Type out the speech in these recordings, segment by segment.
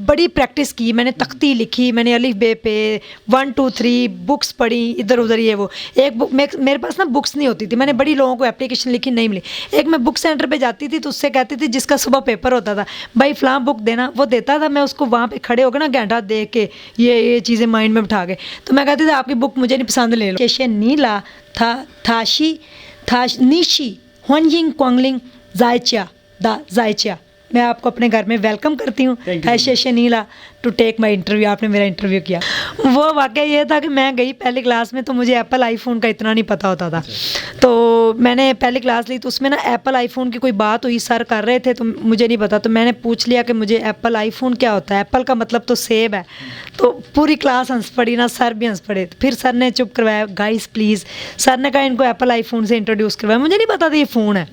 बड़ी प्रैक्टिस की, मैंने तख्ती लिखी, मैंने अलिफ बे पे 1 2 3 बुक्स पढ़ी इधर उधर ये वो। एक बुक मेरे पास ना बुक्स नहीं होती थी, मैंने बड़ी लोगों को एप्लीकेशन लिखी, नहीं मिली। एक मैं बुक सेंटर पे जाती थी तो उससे कहती थी, जिसका सुबह पेपर होता था, भाई फलां बुक देना, वो देता था, मैं उसको वहाँ पे खड़े होकर ना घंटा देख के ये चीज़ें माइंड में बिठा के, तो मैं कहती थी आपकी बुक मुझे नहीं पसंद, ले लो। शेशे नीला था थाशी था नीशी होनजिंग क्वांगलिंग जायचा दा जायचा। मैं आपको अपने घर में वेलकम करती हूँ। शेशे नीला टू टेक माई इंटरव्यू। आपने मेरा इंटरव्यू किया। वो वाकई ये था कि मैं गई पहली क्लास में तो मुझे एप्पल आईफोन का इतना नहीं पता होता था। तो मैंने पहली क्लास ली तो उसमें ना एप्पल आईफोन की कोई बात हुई, सर कर रहे थे तो मुझे नहीं पता, तो मैंने पूछ लिया कि मुझे एप्पल आईफोन क्या होता है। एप्पल का मतलब तो सेब है। तो पूरी क्लास हंस पड़ी ना, सर भी हंस पड़े। फिर सर ने चुप करवाया, गाइस प्लीज़। सर ने कहा इनको एप्पल आईफोन से इंट्रोड्यूस करवाया। मुझे नहीं पता था ये फ़ोन है।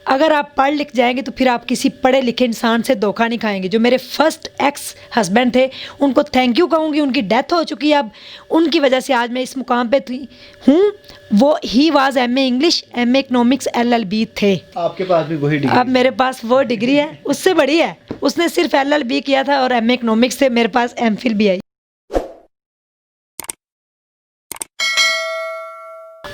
अगर आप पढ़ लिख जाएंगे तो फिर आप किसी पढ़े लिखे इंसान से धोखा नहीं खाएंगे। जो मेरे फर्स्ट एक्स हस्बैंड थे उनको थैंक यू कहूँगी, उनकी डेथ हो चुकी है अब, उनकी वजह से आज मैं इस मुकाम पे हूँ। वो he was MA English, MA economics LLB थे। आपके पास भी वही डिग्री? अब मेरे पास वो डिग्री है, उससे बड़ी है। उसने सिर्फ LLB किया था और MA इकोनॉमिक्स से मेरे पास MPhil भी आई।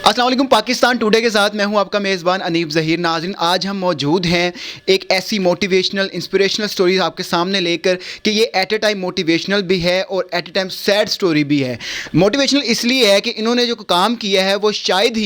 अस्सलाम वालेकुम पाकिस्तान टुडे के साथ मैं हूं आपका मेज़बान अनीब ज़हीर। नाज़रीन, आज हम मौजूद हैं एक ऐसी मोटिवेशनल इंस्पिरेशनल स्टोरीज आपके सामने लेकर कि ये एट ए टाइम मोटिवेशनल भी है और at a time sad story भी है। मोटिवेशनल इसलिए है कि इन्होंने जो काम किया है वो शायद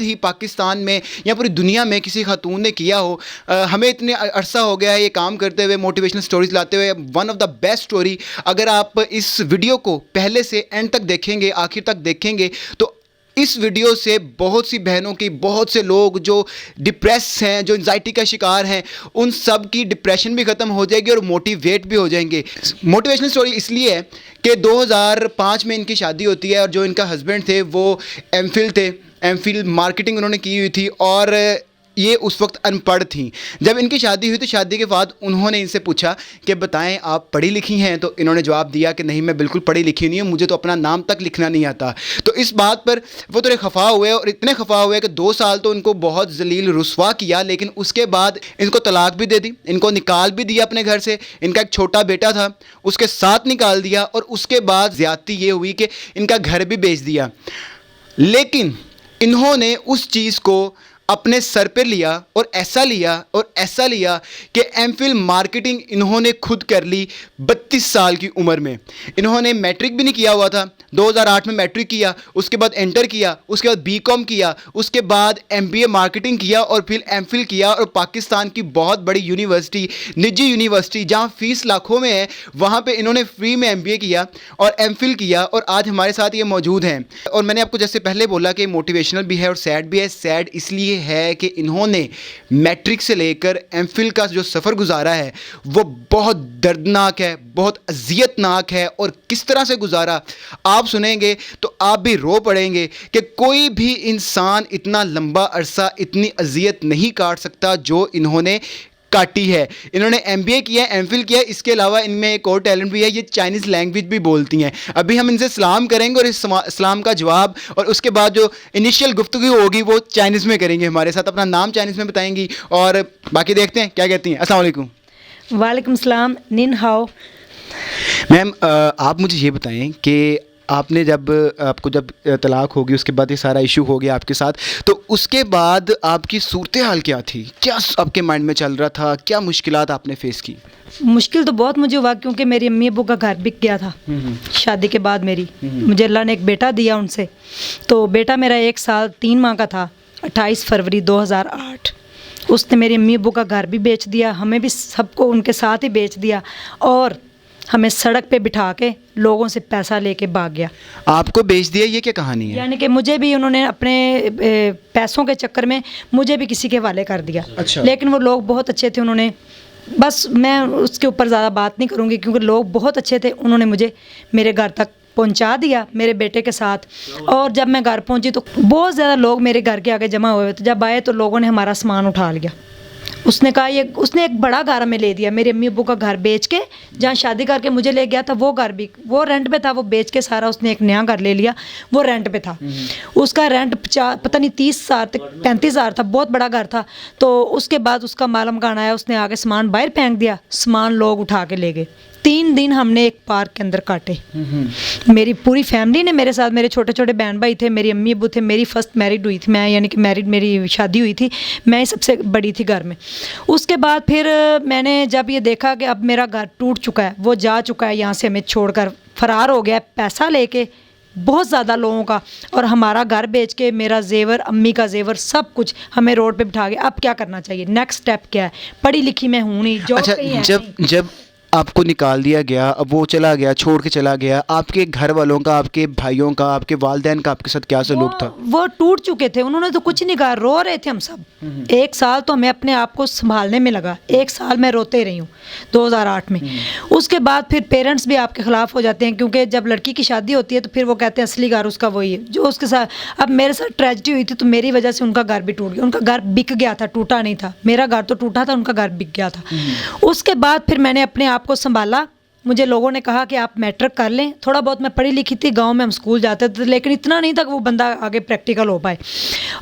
ही पाकिस्तान में या पूरी दुनिया में किसी खातून ने किया हो। हमें इतने अरसा हो गया है ये काम करते हुए, मोटिवेशनल स्टोरीज लाते हुए। One of the best story, अगर आप इस वीडियो को पहले से एंड तक देखेंगे, आखिर तक देखेंगे, तो इस वीडियो से बहुत सी बहनों की, बहुत से लोग जो डिप्रेस हैं, जो एंजाइटी का शिकार हैं, उन सब की डिप्रेशन भी ख़त्म हो जाएगी और मोटिवेट भी हो जाएंगे। मोटिवेशनल स्टोरी इसलिए है कि 2005 में इनकी शादी होती है और जो इनका हस्बैंड थे वो MPhil थे। MPhil मार्केटिंग उन्होंने की हुई थी और ये उस वक्त अनपढ़ थी। जब इनकी शादी हुई तो शादी के बाद उन्होंने इनसे पूछा कि बताएं आप पढ़ी लिखी हैं? तो इन्होंने जवाब दिया कि नहीं, मैं बिल्कुल पढ़ी लिखी नहीं हूँ, मुझे तो अपना नाम तक लिखना नहीं आता। तो इस बात पर वो थोड़े खफा हुए और इतने खफा हुए कि 2 साल तो उनको बहुत जलील रुस्वा किया, लेकिन उसके बाद इनको तलाक भी दे दी, इनको निकाल भी दिया अपने घर से। इनका एक छोटा बेटा था, उसके साथ निकाल दिया और उसके बाद ज़्यादती ये हुई कि इनका घर भी बेच दिया। लेकिन इन्होंने उस चीज़ को अपने सर पे लिया और ऐसा लिया कि MPhil मार्केटिंग इन्होंने खुद कर ली 32 साल की उम्र में। इन्होंने मैट्रिक भी नहीं किया हुआ था। 2008 में मैट्रिक किया, उसके बाद इंटर किया, उसके बाद BCom किया, उसके बाद MBA मार्केटिंग किया और फिर MPhil किया। और पाकिस्तान की बहुत बड़ी यूनिवर्सिटी, निजी यूनिवर्सिटी जहाँ फ़ीस लाखों में है, वहाँ पे इन्होंने फ्री में MBA किया और MPhil किया और आज हमारे साथ ये मौजूद हैं। और मैंने आपको जैसे पहले बोला कि मोटिवेशनल भी है और सैड भी है। सैड इसलिए है कि इन्होंने मैट्रिक से लेकर MPhil का जो सफ़र गुजारा है वो बहुत दर्दनाक है, बहुत अजियतनाक है। और किस तरह से गुजारा आप सुनेंगे तो आप भी रो पड़ेंगे कि कोई भी इंसान इतना लंबा अरसा इतनी अजियत नहीं काट सकता जो इन्होंने काटी है। इन्होंने MBA किया है, MPhil किया है, इसके अलावा इनमें एक और टैलेंट भी है, ये चाइनीज़ लैंग्वेज भी बोलती हैं। अभी हम इनसे सलाम करेंगे और इस सलाम का जवाब और उसके बाद जो इनिशियल गुफ्तगू होगी वो चाइनीज़ में करेंगे हमारे साथ, अपना नाम चाइनीज़ में बताएंगी और बाकी देखते हैं क्या कहती हैं। अस्सलाम वालेकुम। वालेकुम सलाम, निन हाओ। मैम, आप मुझे ये बताएं कि आपने आपको जब तलाक होगी उसके बाद ये सारा इशू हो गया आपके साथ, तो उसके बाद आपकी सूरत हाल क्या थी? क्या आपके माइंड में चल रहा था? क्या मुश्किलात आपने फेस की? मुश्किल तो बहुत मुझे हुआ क्योंकि मेरी अम्मी अब्बू का घर बिक गया था शादी के बाद। मुझे अल्लाह ने एक बेटा दिया उनसे, तो बेटा मेरा 1 साल 3 माह का था। 28 फरवरी 2008 उसने मेरी अम्मी अब्बू का घर भी बेच दिया, हमें भी सबको उनके साथ ही बेच दिया और हमें सड़क पे बिठा के लोगों से पैसा लेके भाग गया। आपको बेच दिया, ये क्या कहानी है? यानी कि मुझे भी उन्होंने अपने पैसों के चक्कर में मुझे भी किसी के हवाले कर दिया। अच्छा। लेकिन वो लोग बहुत अच्छे थे, उन्होंने, बस मैं उसके ऊपर ज़्यादा बात नहीं करूँगी क्योंकि लोग बहुत अच्छे थे। उन्होंने मुझे मेरे घर तक पहुंचा दिया मेरे बेटे के साथ। और जब मैं घर पहुंची तो बहुत ज़्यादा लोग मेरे घर के आगे जमा हुए थे। जब आए तो लोगों ने हमारा सामान उठा लिया। उसने कहा ये, उसने एक बड़ा घर हमें ले दिया। मेरे अम्मी अब्बू का घर बेच के जहाँ शादी करके मुझे ले गया था वो घर भी वो रेंट पे था, वो बेच के सारा उसने एक नया घर ले लिया, वो रेंट पे था। उसका रेंट पता नहीं 30,000 तक 35,000 था, बहुत बड़ा घर था। तो उसके बाद उसका मालम मकान आया, उसने आगे सामान बाहर फेंक दिया, सामान लोग उठा के ले गए। 3 दिन हमने एक पार्क के अंदर काटे। मेरी पूरी फैमिली ने मेरे साथ, मेरे छोटे छोटे बहन भाई थे, मेरी अम्मी अब्बू थे, मेरी फर्स्ट मैरिड हुई थी मैं, यानी कि मैरिड मेरी शादी हुई थी, मैं ही सबसे बड़ी थी घर में। उसके बाद फिर मैंने जब ये देखा कि अब मेरा घर टूट चुका है, वो जा चुका है यहाँ से हमें छोड़कर, फरार हो गया पैसा लेके बहुत ज़्यादा लोगों का, और हमारा घर बेच के मेरा जेवर, अम्मी का जेवर, सब कुछ हमें रोड पे बिठा के, अब क्या करना चाहिए, नेक्स्ट स्टेप क्या है, पढ़ी लिखी मैं हूँ नहीं, जॉब अच्छा, कहीं है जब आपको निकाल दिया गया, अब वो चला गया, छोड़ के चला गया, आपके घर वालों का, आपके भाइयों का, आपके वालिदैन का आपके साथ क्या सलूक था? वो टूट चुके थे, उन्होंने तो कुछ नहीं कहा, रो रहे थे हम सब। 1 साल तो हमें अपने आप को संभालने में लगा, 1 साल मैं रोते रही हूँ 2008 में। उसके बाद फिर पेरेंट्स भी आपके ख़िलाफ़ हो जाते हैं, क्योंकि जब लड़की की शादी होती है तो फिर वो कहते हैं असली घर उसका वही है जो उसके साथ। अब मेरे साथ ट्रेजेडी हुई थी तो मेरी वजह से उनका घर भी टूट गया, उनका घर बिक गया था, टूटा नहीं था, मेरा घर तो टूटा था, उनका घर बिक गया था। उसके बाद फिर मैंने अपने आप को संभाला। मुझे लोगों ने कहा कि आप मैट्रिक कर लें, थोड़ा बहुत मैं पढ़ी लिखी थी, गांव में हम स्कूल जाते थे, लेकिन इतना नहीं था कि वो बंदा आगे प्रैक्टिकल हो पाए।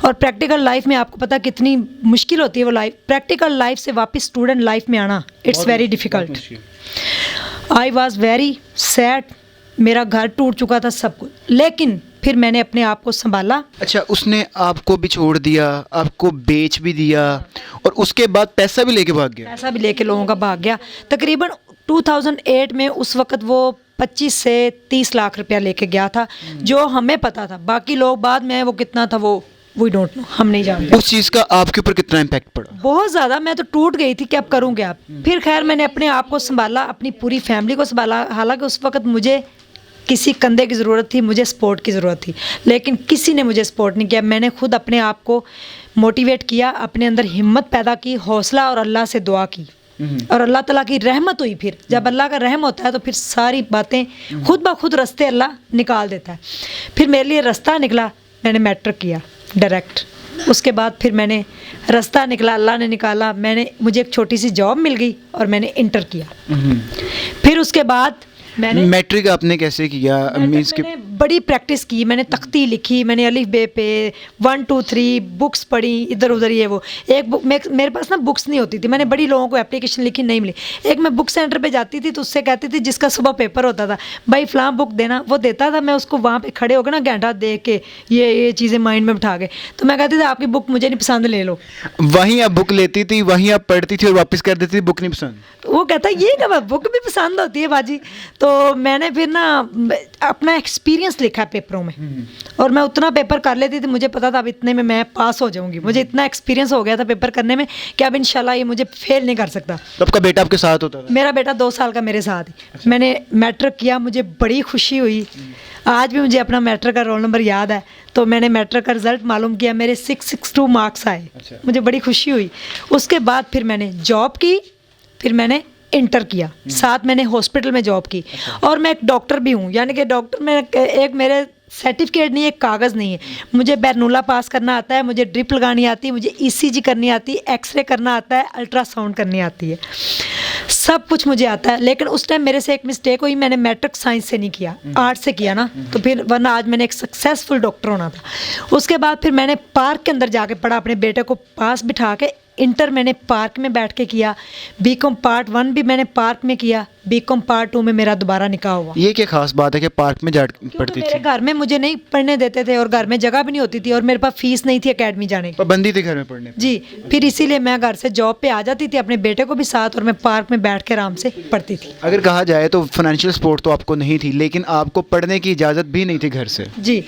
और प्रैक्टिकल लाइफ में आपको पता कितनी मुश्किल होती है वो लाइफ, प्रैक्टिकल लाइफ से वापस स्टूडेंट लाइफ में आना, it's very difficult. I was very sad, मेरा घर टूट चुका था, सब कुछ, लेकिन फिर मैंने अपने आप को संभाला। अच्छा, उसने आपको भी छोड़ दिया, आपको बेच भी दिया, और उसके बाद पैसा भी लेके भाग गया? पैसा भी लेके लोगों का भाग गया। तकरीबन 2008 में उस वक़्त वो 25 से 30 लाख रुपया लेके गया था, जो हमें पता था, बाकी लोग बाद में वो कितना था वो वी डोंट नो, हम नहीं जानते। उस चीज़ का आपके ऊपर कितना इम्पैक्ट पड़ा? बहुत ज़्यादा, मैं तो टूट गई थी कि अब करूँ क्या। फिर खैर मैंने अपने आप को संभाला, अपनी पूरी फैमिली को संभाला। हालांकि उस वक़्त मुझे किसी कंधे की ज़रूरत थी, मुझे सपोर्ट की ज़रूरत थी, लेकिन किसी ने मुझे सपोर्ट नहीं किया। मैंने खुद अपने आप को मोटिवेट किया, अपने अंदर हिम्मत पैदा की, हौसला, और अल्लाह से दुआ की, और अल्लाह ताला की रहमत हुई। फिर जब अल्लाह का रहम होता है तो फिर सारी बातें खुद ब खुद रास्ते अल्लाह निकाल देता है। फिर मेरे लिए रास्ता निकला, मैंने मैट्रिक किया डायरेक्ट। उसके बाद फिर मैंने रास्ता निकला, अल्लाह ने निकाला, मुझे एक छोटी सी जॉब मिल गई और मैंने इंटर किया। फिर उसके बाद मैंने मैट्रिक आपने कैसे किया? मींस कि मैंने बड़ी प्रैक्टिस की, मैंने तख्ती लिखी, मैंने अलिफ बे पे 1 2 3 बुक्स पढ़ी, इधर उधर ये वो। एक बुक मेरे पास ना बुक्स नहीं होती थी, मैंने बड़ी लोगों को एप्लीकेशन लिखी, नहीं मिली। एक मैं बुक सेंटर पे जाती थी तो उससे कहती थी, जिसका सुबह पेपर होता था, भाई फलां बुक देना, वो देता था। मैं उसको वहाँ पे खड़े होकर ना घंटा देख के ये चीज़ें माइंड में बिठा के, तो मैं कहती थी आपकी बुक मुझे नहीं पसंद, ले लो। वहीं आप बुक लेती थी, वहीं आप पढ़ती थी और वापस कर देती थी, बुक नहीं पसंद? वो कहता ये क्या, बुक भी पसंद होती है बाजी। तो मैंने फिर ना अपना एक्सपीरियंस लिखा पेपरों में, और मैं उतना पेपर कर लेती थी, मुझे पता था अब इतने में मैं पास हो जाऊंगी। मुझे इतना एक्सपीरियंस हो गया था पेपर करने में कि अब इंशाल्लाह ये मुझे फेल नहीं कर सकता। तो आपका बेटा आपके साथ होता था? मेरा बेटा 2 साल का मेरे साथ ही। मैंने मैट्रिक किया, मुझे बड़ी खुशी हुई। आज भी मुझे अपना मैट्रिक का रोल नंबर याद है। तो मैंने मैट्रिक का रिजल्ट मालूम किया, मेरे 662 मार्क्स आए। मुझे बड़ी खुशी हुई। उसके बाद फिर मैंने जॉब की, फिर मैंने इंटर किया, साथ मैंने हॉस्पिटल में जॉब की। और मैं एक डॉक्टर भी हूँ, यानी कि डॉक्टर में एक मेरे सर्टिफिकेट नहीं है, एक कागज़ नहीं है। मुझे बैरनुला पास करना आता है, मुझे ड्रिप लगानी आती है, मुझे ईसीजी करनी आती है, एक्सरे करना आता है, अल्ट्रासाउंड करनी आती है, सब कुछ मुझे आता है। लेकिन उस टाइम मेरे से एक मिस्टेक हुई, मैंने मैट्रिक साइंस से नहीं किया, आर्ट से किया ना, तो फिर वरना आज मैंने एक सक्सेसफुल डॉक्टर होना था। उसके बाद फिर मैंने पार्क के अंदर जाके पढ़ा, अपने बेटे को पास बिठा के। इंटर मैंने पार्क में बैठ के किया, बीकॉम पार्ट 1 भी मैंने पार्क में किया, बीकॉम पार्ट 2 में मेरा दोबारा निकाह हुआ। ये क्या खास बात है कि पार्क में जा पढ़ती मेरे थी? घर में मुझे नहीं पढ़ने देते थे, और घर में जगह भी नहीं होती थी, और मेरे पास फीस नहीं थी एकेडमी जाने की। पाबंदी थी घर में पढ़ने की? जी, फिर इसीलिए मैं घर से जॉब पे आ जाती थी, अपने बेटे को भी साथ, और मैं पार्क में बैठ के आराम से पढ़ती थी। अगर कहा जाए तो फाइनेंशियल सपोर्ट तो आपको नहीं थी, लेकिन आपको पढ़ने की इजाज़त भी नहीं थी घर से? जी,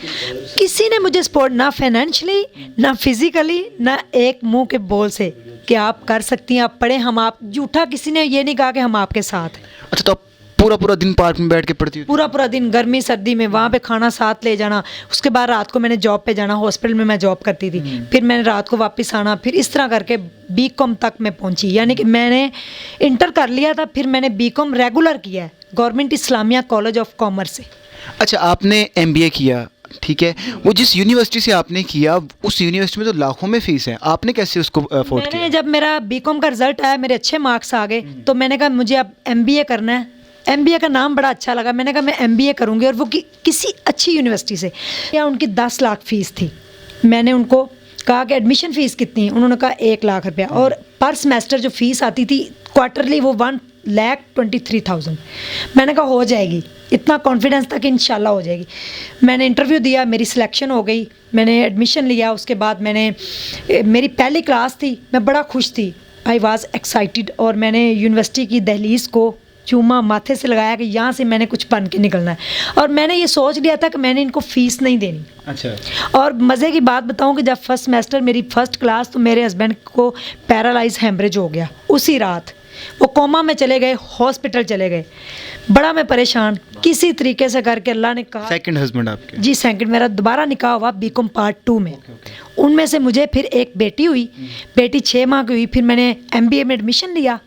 किसी ने मुझे सपोर्ट, ना फाइनेंशियली, ना फिजिकली, ना एक मुंह के बोल से कि आप कर सकती हैं, आप पढ़ें, हम आप झूठा किसी ने ये नहीं कहा कि हम आपके साथ हैं। अच्छा, तो आप पूरा दिन पार्क में बैठ के पढ़ती थी? पूरा दिन, गर्मी सर्दी में, वहाँ पे खाना साथ ले जाना। उसके बाद रात को मैंने जॉब पे जाना, हॉस्पिटल में मैं जॉब करती थी। फिर मैंने रात को वापस आना, फिर इस तरह करके बीकॉम तक मैं पहुँची। यानी कि मैंने इंटर कर लिया था, फिर मैंने बीकॉम रेगुलर किया है government Islamia college of commerce से। अच्छा, आपने MBA किया, ठीक है, वो जिस यूनिवर्सिटी से आपने किया, उस यूनिवर्सिटी में तो लाखों में फीस है, आपने कैसे उसको अफोर्ड किया? जब मेरा बीकॉम का रिजल्ट आया, मेरे अच्छे मार्क्स आ गए, तो मैंने कहा मुझे अब MBA करना है। MBA का नाम बड़ा अच्छा लगा, मैंने कहा मैं MBA करूँगी, और वो किसी अच्छी यूनिवर्सिटी से। या उनकी 10 लाख फीस थी। मैंने उनको कहा कि एडमिशन फ़ीस कितनी है, उन्होंने कहा 1 लाख रुपया, और पर सेमेस्टर जो फ़ीस आती थी क्वार्टरली वो 1,23,000। मैंने कहा हो जाएगी, इतना कॉन्फिडेंस था कि इंशाल्लाह हो जाएगी। मैंने इंटरव्यू दिया, मेरी सिलेक्शन हो गई, मैंने एडमिशन लिया। उसके बाद मेरी पहली क्लास थी, मैं बड़ा खुश थी, आई वॉज एक्साइटेड। और मैंने यूनिवर्सिटी की दहलीज़ को चूमा, माथे से लगाया कि यहाँ से मैंने कुछ बन के निकलना है। और मैंने ये सोच लिया था कि मैंने इनको फ़ीस नहीं देनी। अच्छा। और मज़े की बात बताऊं कि जब फर्स्ट सेमेस्टर मेरी फ़र्स्ट क्लास, तो मेरे हस्बैंड को पैरालाइज हेमरेज हो गया उसी रात। वो कोमा में चले गए, हॉस्पिटल चले गए। बड़ा मैं परेशान, किसी तरीके से करके अल्लाह ने कहा। सेकंड हस्बैंड आपके? जी, सेकंड। मेरा दोबारा निकाह हुआ बीकॉम पार्ट 2 में। उनमें से मुझे फिर एक बेटी हुई, बेटी 6 माह की हुई। फिर मैंने MBA में एडमिशन लिया।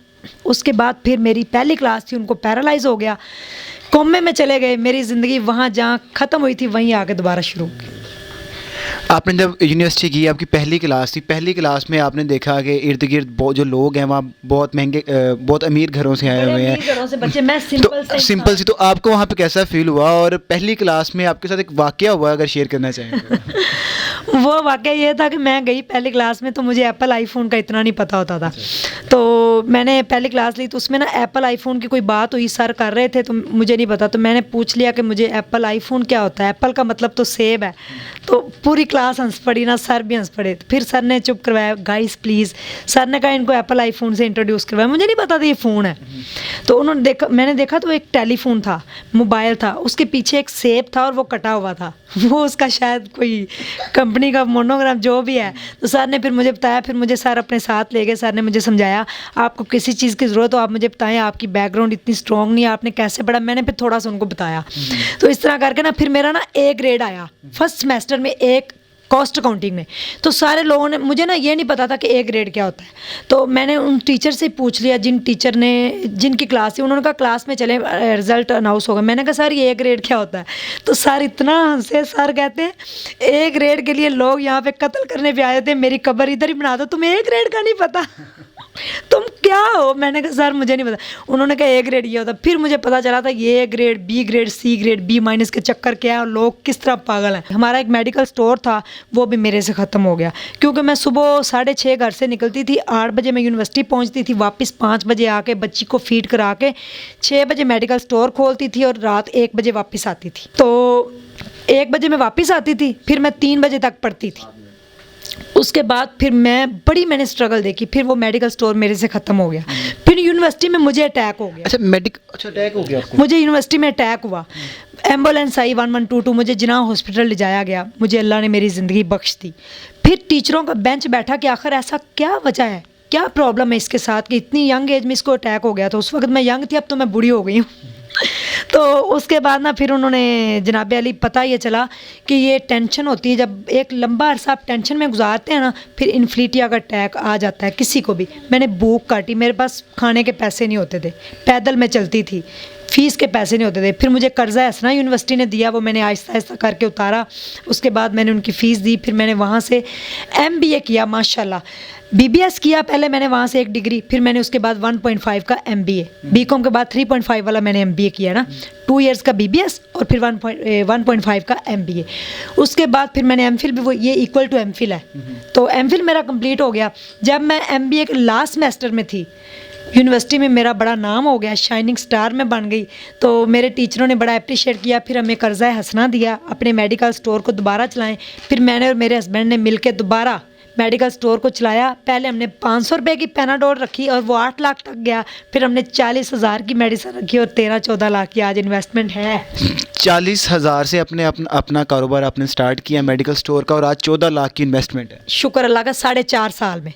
उसके बाद फिर मेरी पहली क्लास थी, उनको पैरालाइज हो गया, कोमे में चले गए। मेरी ज़िंदगी वहाँ जहाँ ख़त्म हुई थी वहीं आके दोबारा शुरू की। आपने जब यूनिवर्सिटी की, आपकी पहली क्लास थी, पहली क्लास में आपने देखा कि इर्द गिर्द जो लोग हैं वहाँ बहुत महंगे, बहुत अमीर घरों से आए हुए हैं, घरों से बच्चे। मैं सिंपल सी। तो आपको वहाँ पे कैसा फील हुआ? और पहली क्लास में आपके साथ एक वाकया हुआ, अगर शेयर करना चाहें तो? वो वाकया ये था कि मैं गई पहली क्लास में, तो मुझे एप्पल आईफोन का इतना नहीं पता होता था। तो मैंने पहली क्लास ली, तो उसमें ना एप्पल आईफोन की कोई बात हुई, सर कर रहे थे, तो मुझे नहीं पता। तो मैंने पूछ लिया कि मुझे एप्पल आईफोन क्या होता है? एप्पल का मतलब तो सेब है। तो पूरी क्लास हंस पड़ी ना, सर भी हंस पड़े। फिर सर ने चुप करवाया, गाइस प्लीज़। सर ने कहा इनको एप्पल आईफोन से इंट्रोड्यूस करवाया। मुझे नहीं पता था ये फ़ोन है। तो उन्होंने देखा, मैंने देखा तो एक टेलीफोन था, मोबाइल था, उसके पीछे एक सेब था और वो कटा हुआ था। वो उसका शायद कोई कंपनी का मोनोग्राम जो भी है। तो सर ने फिर मुझे बताया, फिर मुझे सर अपने साथ ले गए। सर ने मुझे समझाया, आपको किसी चीज़ की ज़रूरत हो आप मुझे बताएं, आपकी बैकग्राउंड इतनी स्ट्रॉन्ग नहीं है, आपने कैसे पढ़ा। मैंने फिर थोड़ा सा उनको बताया। तो इस तरह करके ना फिर मेरा ना A ग्रेड आया फर्स्ट सेमेस्टर में, एक कॉस्ट अकाउंटिंग में। तो सारे लोगों ने, मुझे ना ये नहीं पता था कि A ग्रेड क्या होता है। तो मैंने उन टीचर से पूछ लिया, जिनकी क्लास थी। उन्होंने कहा क्लास में चले, रिजल्ट अनाउंस होगा। मैंने कहा सर ये A ग्रेड क्या होता है? तो सर इतना हंसे। सर कहते हैं A ग्रेड के लिए लोग यहाँ पे कत्ल करने पे आए थे, मेरी कब्र इधर ही बना दो, तुम्हें A ग्रेड का नहीं पता? तुम क्या हो? मैंने कहा सर मुझे नहीं पता। उन्होंने कहा A ग्रेड ये होता। फिर मुझे पता चला था ये A grade, B grade, C grade, B- के चक्कर क्या है और लोग किस तरह पागल हैं। हमारा एक मेडिकल स्टोर था, वो भी मेरे से ख़त्म हो गया, क्योंकि मैं सुबह 6:30 घर से निकलती थी, 8 बजे मैं यूनिवर्सिटी पहुंचती थी, वापस 5 बजे आके बच्ची को फीड करा के 6 बजे मेडिकल स्टोर खोलती थी और रात 1 बजे वापस आती थी। तो 1 बजे मैं वापस आती थी, फिर मैं 3 बजे तक पढ़ती थी। उसके बाद फिर मैंने स्ट्रगल देखी। फिर वो मेडिकल स्टोर मेरे से ख़त्म हो गया। फिर यूनिवर्सिटी में मुझे अटैक हो गया। अच्छा, अटैक हो गया आपको? मुझे यूनिवर्सिटी में अटैक हुआ। एम्बुलेंस आई 1122, मुझे जिन्ना हॉस्पिटल ले जाया गया। मुझे अल्लाह ने मेरी ज़िंदगी बख्श दी। फिर टीचरों का बेंच बैठा कि आखिर ऐसा क्या वजह है, क्या प्रॉब्लम है इसके साथ कि इतनी यंग एज में इसको अटैक हो गया। तो उस वक्त मैं यंग थी, अब तो मैं बूढ़ी हो गई हूँ। तो उसके बाद ना फिर उन्होंने, जनाब अली, पता ये चला कि ये टेंशन होती है, जब एक लंबा अरसा आप टेंशन में गुजारते हैं ना, फिर इन्फ्लीटिया का अटैक आ जाता है किसी को भी। मैंने भूख काटी, मेरे पास खाने के पैसे नहीं होते थे, पैदल मैं चलती थी, फ़ीस के पैसे नहीं होते थे। फिर मुझे कर्जा हसना यूनिवर्सिटी ने दिया, वो मैंने आहिस्ता आहिस्ता करके उतारा। उसके बाद मैंने उनकी फ़ीस दी। फिर मैंने वहाँ से MBA किया, माशाल्लाह। BBS किया पहले मैंने वहाँ से 1 डिग्री, फिर मैंने उसके बाद 1.5 का MBA, BCom के बाद 3.5 वाला मैंने MBA किया ना, 2 इयर्स का BBS और फिर 1.5 का MBA। उसके बाद फिर मैंने MPhil भी, वो ये इक्वल टू MPhil है, तो MPhil मेरा कंप्लीट हो गया। जब मैं MBA के लास्ट सेमेस्टर में थी, यूनिवर्सिटी में मेरा बड़ा नाम हो गया, शाइनिंग स्टार में बन गई, तो मेरे टीचरों ने बड़ा अप्रिशिएट किया। फिर हमें कर्जा हसना दिया, अपने मेडिकल स्टोर को दोबारा चलाएं। फिर मैंने और मेरे हस्बैंड ने मिलकर दोबारा मेडिकल स्टोर को चलाया। पहले हमने 500 रुपये की पेनाडोल रखी और वो 8 लाख तक गया। फिर हमने 40,000 की मेडिसिन रखी और 13-14 लाख की आज इन्वेस्टमेंट है। 40,000 से अपना कारोबार आपने स्टार्ट किया मेडिकल स्टोर का, और आज 14 लाख की इन्वेस्टमेंट है। शुक्र अल्लाह का, 4.5 साल में,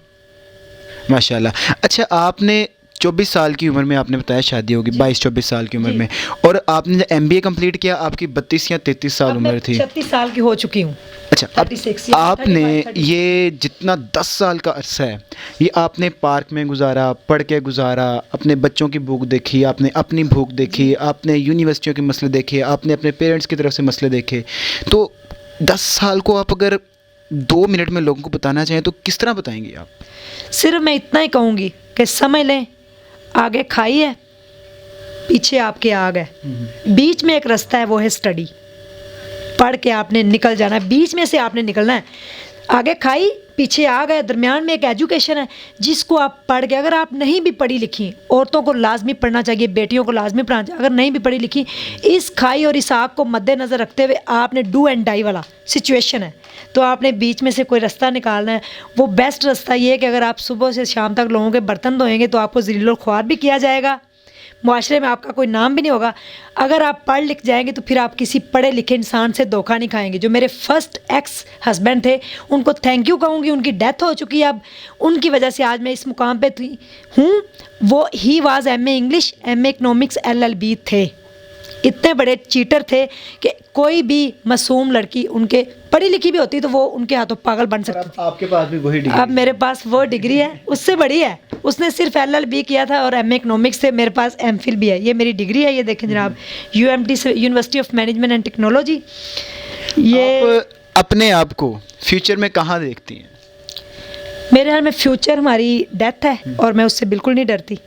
माशाल्लाह। अच्छा, आपने 24 साल की उम्र में आपने बताया शादी होगी, 22-24 साल की उम्र में, और आपने जब MBA कंप्लीट किया आपकी 32 या 33 साल उम्र थी। 36 साल की हो चुकी हूँ। अच्छा, आपने ये जितना 10 साल का अरसा है, ये आपने पार्क में गुजारा, पढ़ के गुजारा, अपने बच्चों की भूख देखी, आपने अपनी भूख देखी, आपने यूनिवर्सिटियों के मसले देखे, आपने अपने पेरेंट्स की तरफ से मसले देखे। तो 10 साल को आप अगर 2 मिनट में लोगों को बताना चाहें तो किस तरह बताएंगे आप? सिर्फ मैं इतना ही कहूँगी कि समझ लें, आगे खाई है, पीछे आपके आग है, बीच में एक रास्ता है, वो है स्टडी। पढ़ के आपने निकल जाना है, बीच में से आपने निकलना है। आगे खाई पीछे आ गए, दरमियान में एक एजुकेशन है जिसको आप पढ़ के, अगर आप नहीं भी पढ़ी लिखी, औरतों को लाजमी पढ़ना चाहिए, बेटियों को लाजमी पढ़ना चाहिए, अगर नहीं भी पढ़ी लिखी, इस खाई और इस आग को मद्देनज़र रखते हुए आपने डू एंड डाई वाला सिचुएशन है, तो आपने बीच में से कोई रास्ता निकालना है। वो बेस्ट रास्ता ये है कि अगर आप सुबह से शाम तक लोगों के बर्तन धोएंगे तो आपको ज़लील ख्वार भी किया जाएगा, मुआशरे में आपका कोई नाम भी नहीं होगा। अगर आप पढ़ लिख जाएंगे तो फिर आप किसी पढ़े लिखे इंसान से धोखा नहीं खाएंगे। जो मेरे फर्स्ट एक्स हस्बैंड थे उनको थैंक यू कहूँगी, उनकी डेथ हो चुकी है अब, उनकी वजह से आज मैं इस मुकाम पे हूँ। वो he was MA English, MA economics LLB थे। इतने बड़े चीटर थे कि कोई भी मासूम लड़की उनके पढ़ी लिखी भी होती तो वो उनके हाथों पागल बन सकती थी। आपके पास भी वही डिग्री? अब मेरे पास वो डिग्री है, उससे बड़ी है। उसने सिर्फ LLB किया था और MA इकनॉमिक्स से, मेरे पास MPhil भी है। ये मेरी डिग्री है, ये देखें जनाब, UMT से, university of management and technology. ये आप अपने आप को फ्यूचर में कहाँ देखती हैं? मेरे ख्याल में फ्यूचर हमारी डेथ है और मैं उससे बिल्कुल नहीं डरती।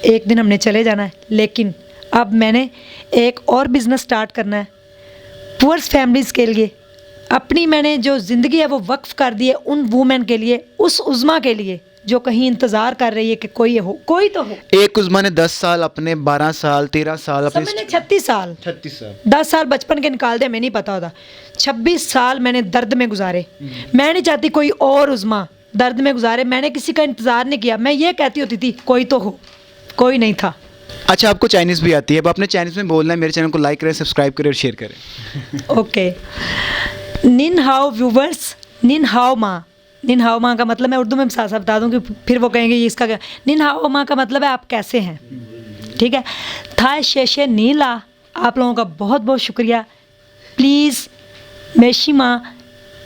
एक दिन हमने चले जाना है, लेकिन अब मैंने एक और बिज़नेस स्टार्ट करना है पुअर्स फैमिलीज़ के लिए। अपनी मैंने जो ज़िंदगी है वो वक्फ कर दी है उन वुमेन के लिए, उस उज़्मा के लिए जो कहीं इंतज़ार कर रही है कि कोई हो, कोई तो हो। एक उज़्मा ने 10 साल अपने, 12 साल, 13 साल अपने, मैंने 36 साल, 36 साल, 10 साल बचपन के निकाल दे, मैं नहीं पता होता। 26 साल मैंने दर्द में गुजारे। मैं नहीं चाहती कोई और उज़्मा दर्द में गुजारे। मैंने किसी का इंतज़ार नहीं किया। मैं ये कहती होती थी कोई तो हो, कोई नहीं था। अच्छा, आपको चाइनीज़ भी आती है? अब अपने चाइनीज़ में बोलना है। मेरे चैनल को लाइक करें, सब्सक्राइब करें और शेयर करें। ओके। निन हाओ व्यूवर्स, निन हाओ माँ। निन हाओ माँ का मतलब मैं उर्दू में साथ साथ बता दूँ कि फिर वो कहेंगे ये इसका क्या। निन हाओ माँ का मतलब है आप कैसे हैं, ठीक है। था शेशे नीला, आप लोगों का बहुत बहुत शुक्रिया। प्लीज़ मेशी माँ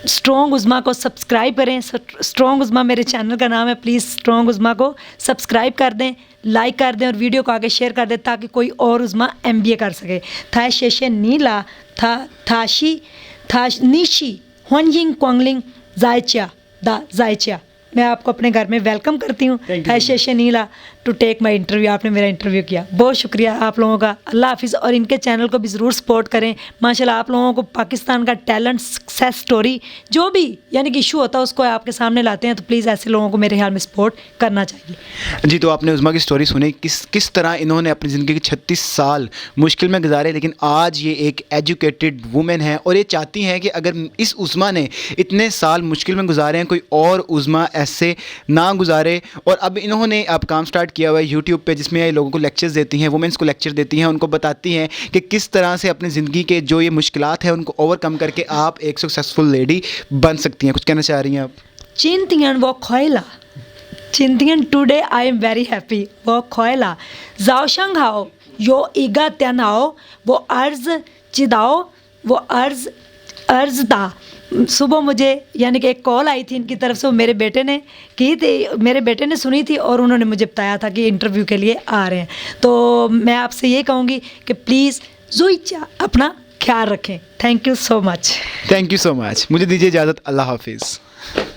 स्ट्रॉन्ग उज़्मा को सब्सक्राइब करें। स्ट्रॉन्ग उज़्मा मेरे चैनल का नाम है। प्लीज़ स्ट्रॉन्ग उज़्मा को सब्सक्राइब कर दें, लाइक कर दें और वीडियो को आगे शेयर कर दें ताकि कोई और उज़्मा MBA कर सके। था शेशे नीला, थाशी नीशी हुनयिंग क्वांगलिंग जायचिया दा जायचिया। मैं आपको अपने घर में वेलकम करती हूँ। था शेशे नीला टू टेक माई इंटरव्यू। आपने मेरा इंटरव्यू किया, बहुत शुक्रिया आप लोगों का। अल्लाह हाफिज़। और इनके चैनल को भी ज़रूर सपोर्ट करें। माशाल्लाह आप लोगों को पाकिस्तान का टैलेंट, सक्सेस स्टोरी जो भी यानी कि इशू होता है उसको आपके सामने लाते हैं, तो प्लीज़ ऐसे लोगों को मेरे ख्याल में सपोर्ट करना चाहिए। जी, तो आपने उज़्मा की स्टोरी सुनी, किस तरह इन्होंने अपनी ज़िंदगी के 36 साल मुश्किल में गुजारे, लेकिन आज ये एक एजुकेटेड वुमेन है और ये चाहती हैं कि अगर इस उज़्मा ने इतने साल मुश्किल में गुजारे हैं, कोई और उज़्मा ऐसे ना गुजारे। और अब इन्होंने अब काम स्टार्ट किया हुआ है यूट्यूब पे, जिसमें ये लोगों को लेक्चर्स देती हैं, वुमेन्स को लेक्चर देती हैं, उनको बताती हैं कि किस तरह से अपनी ज़िंदगी के जो ये मुश्किलात हैं उनको ओवरकम करके आप एक सक्सेसफुल लेडी बन सकती हैं। कुछ कहना चाह रही हैं आप? चिंतियन वो खोयला, चिंतियन today I am very happy वो खोयला जाओशंग हाओ यो ईगा त्यान आओ वो अर्ज चिदाओ वो अर्ज दा। सुबह मुझे यानी कि एक कॉल आई थी इनकी तरफ से, वो मेरे बेटे ने की थी, मेरे बेटे ने सुनी थी और उन्होंने मुझे बताया था कि इंटरव्यू के लिए आ रहे हैं। तो मैं आपसे ये कहूँगी कि प्लीज़ ज़ुईचा अपना ख्याल रखें। Thank you so much. Thank you so much. मुझे दीजिए इजाज़त। अल्लाह हाफिज़।